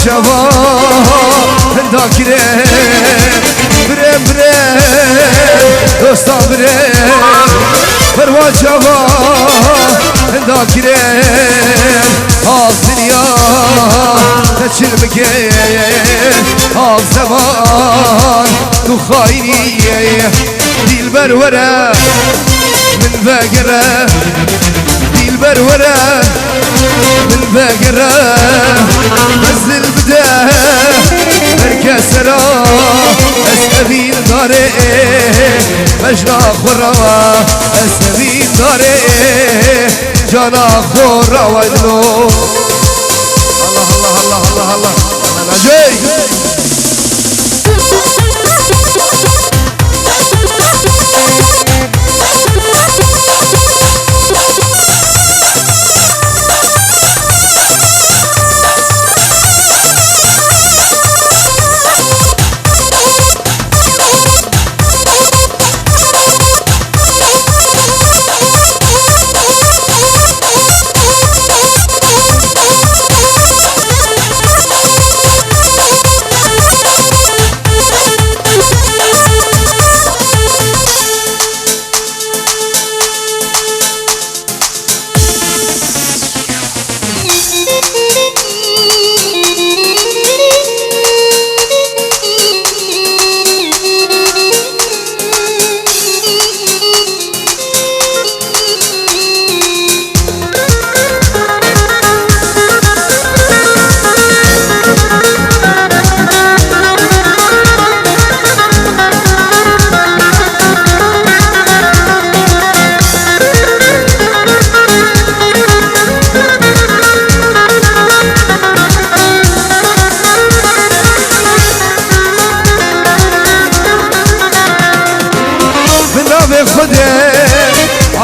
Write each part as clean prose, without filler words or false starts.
جوان هنداکره برم دوستا برم جوان هنداکره آل دنیا تچر بگه آل زمان تو خاینی دیل بروره من بگره دیل بروره من بگره نزل بده مرکز را اسمین داره مجنا خورا اسمین داره جانا خورا ویدنو الله الله الله الله الله انا جاي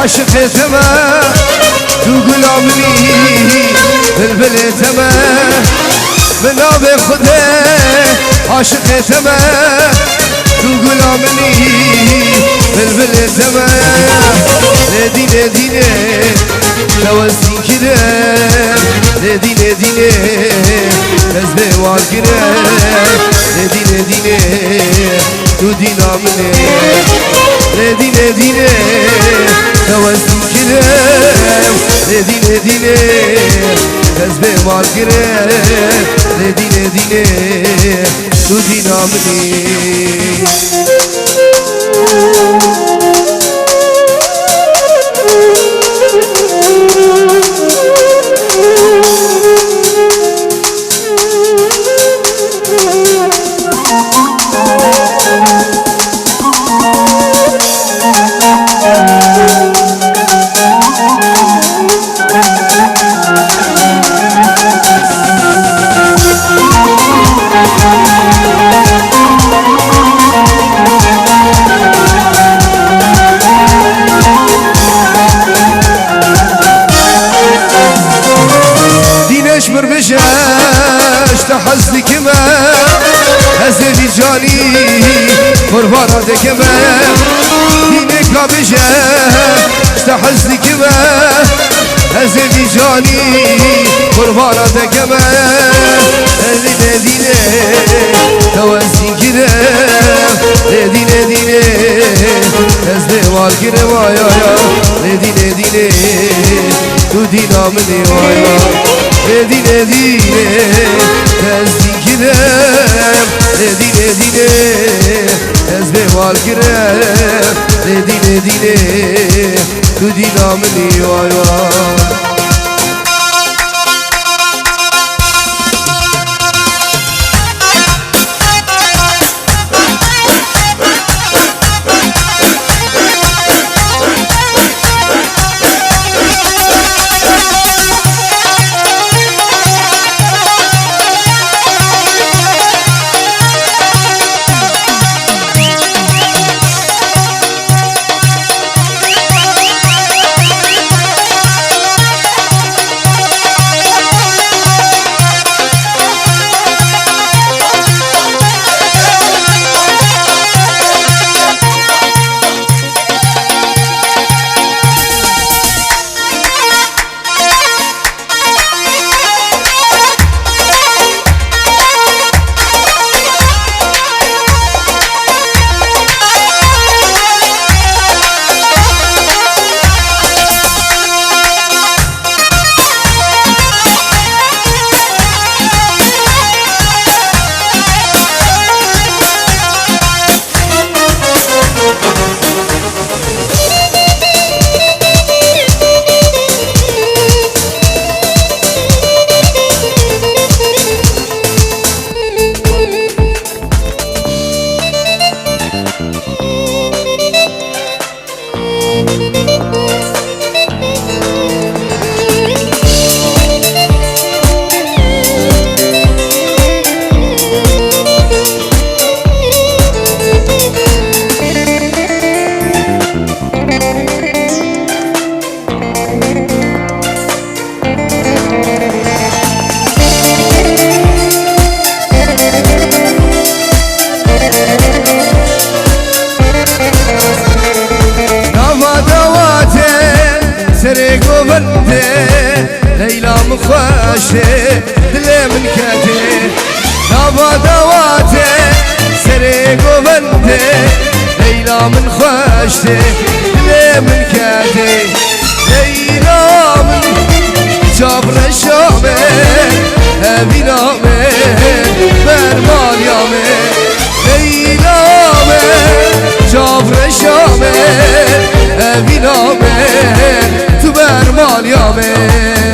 عاشق تما تو غلامنی بلبل تما بناب خدا عاشق تما تو غلامنی بلبل تما ندینه دینه توزی کرم ندینه دینه حزب وال کرم ندینه دینه تو دینامنه ندینه دینه توزی کرم ندینه دینه حزب وال کرم ندینه دینه تو دینامنه تحزني كمان هزلي جاني قربانا كمان دينك لابجة تحزني كمان هزلي جاني قربانا كمان دينه دينه توزي كرم دينه دينه هزلي والكرم يا دينه دينه تو دينا مني وايا دينه دينه تزدي كرم دينه دينه تزبي والكرم دينه دينه تو دينا مني وايا گوونده لیلا مخواشه دل من کته نابا دواته سر گوونده لیلا من خواشته دل من کته لیلا من جبر شامه بینامه برمان یامه لیلا من جبر شامه بینامه تو برمان یامه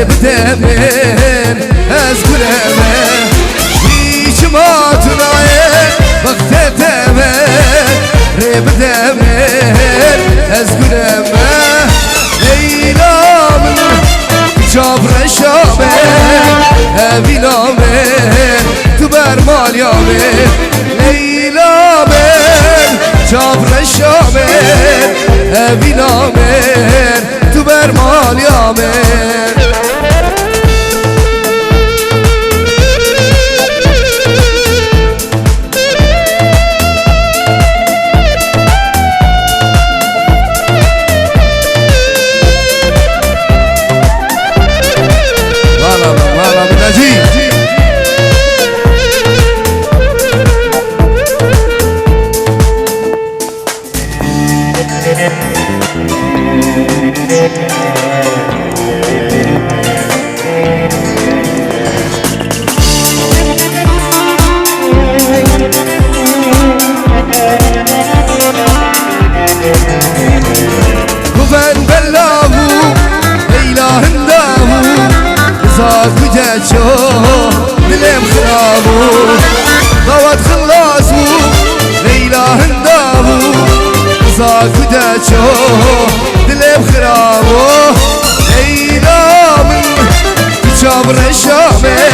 بدمن أذكر أمان هيج ما تناي بغت تمن ريب دمن أذكر أمان ليلى من جبر شامن أبينا من تبر مال يامن ليلى من جبر شامن أبينا من تبر مال يامن دلم خرابو ضوات خلصو ليلى هندابو زاك وداتشو دلم خرابو ليلى من جابر الشامل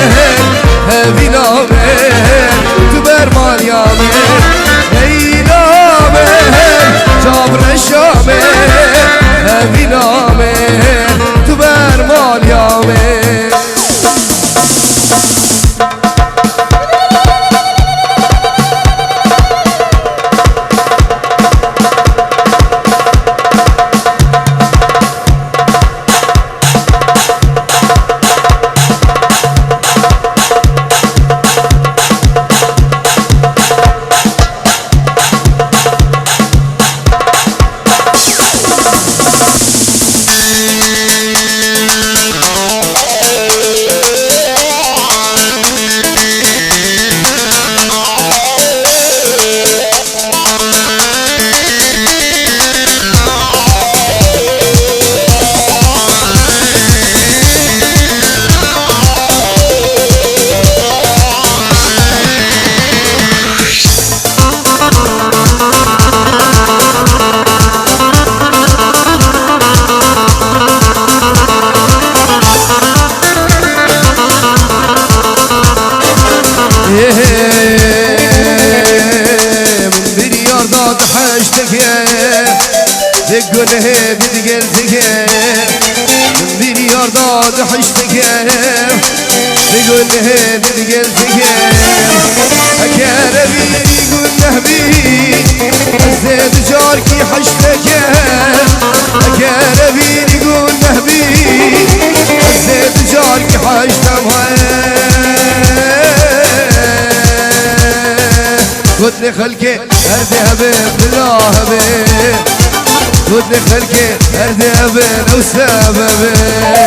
بينا من تبر مال يامن ليلى من جابر الشامل بينا من تبر مال يامن تقوله بدقلتك من ديار ضاد حشتك تقوله بدقلتك أكاربي يقول نهبي الزيد جاركي حشتك أكاربي يقول نهبي الزيد جاركي حشتك قلت لي خلقي أردها بالله ودني خلقي أردها بين وسببين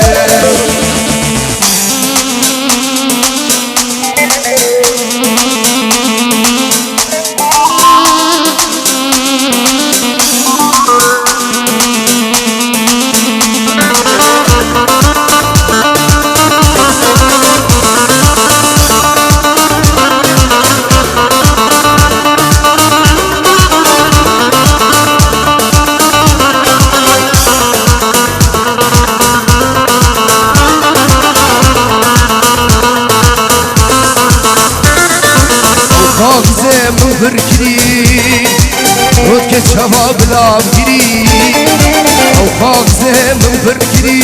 خاغزه من برکری رود که چوا بلاب گیری او خاغزه من برکری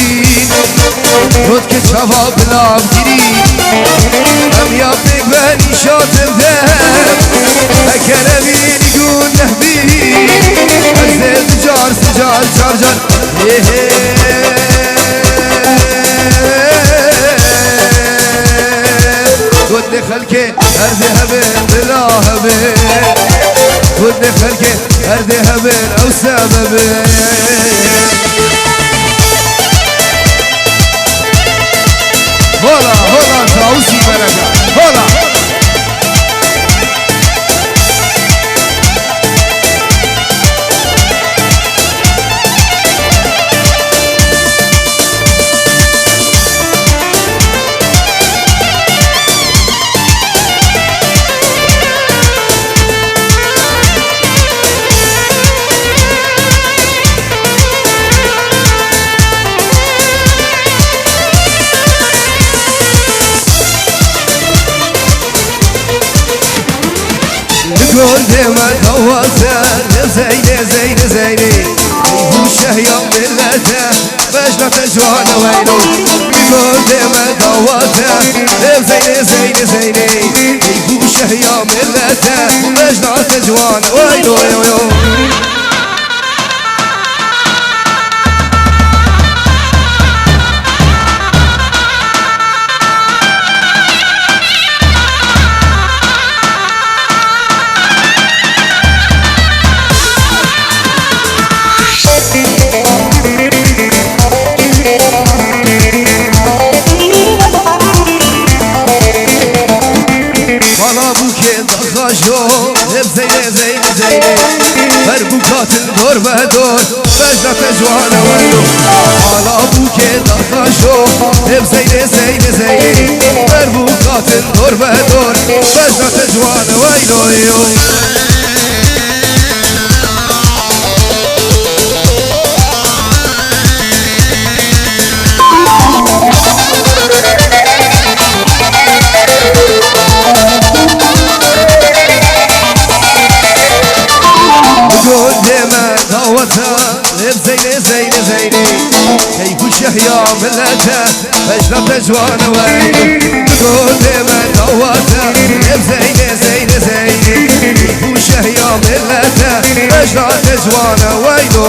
رود که چوا بلاب گیری ام یا بگوانی شاتم دم اکره بینی گون نهبی از سجار سجار جار جار ود خلکه هر ذهبن بلا هبن ود خلکه هر ذهبن او سببن هلا هلا تاوسی برکه هلا قلت ما تواسى زيني زيني زيني وشه يوم اللتا بجنا تجوان وينو قلت ما تواسى زيني زيني زيني وشه يوم اللتا بجنا تجوان وينو زيني زيني زيني فربوكات دور بدور بجنة جوانا وينو على ابوك دخشو زيني زيني زيني فربوكات دور بدور بجنة جوانا وينو زيني زيني زيني كيف الشهيا ملتا بجنة تجوانا وينو تقول ديما نواتا زيني زيني زيني كيف الشهيا ملتا بجنة تجوانا وينو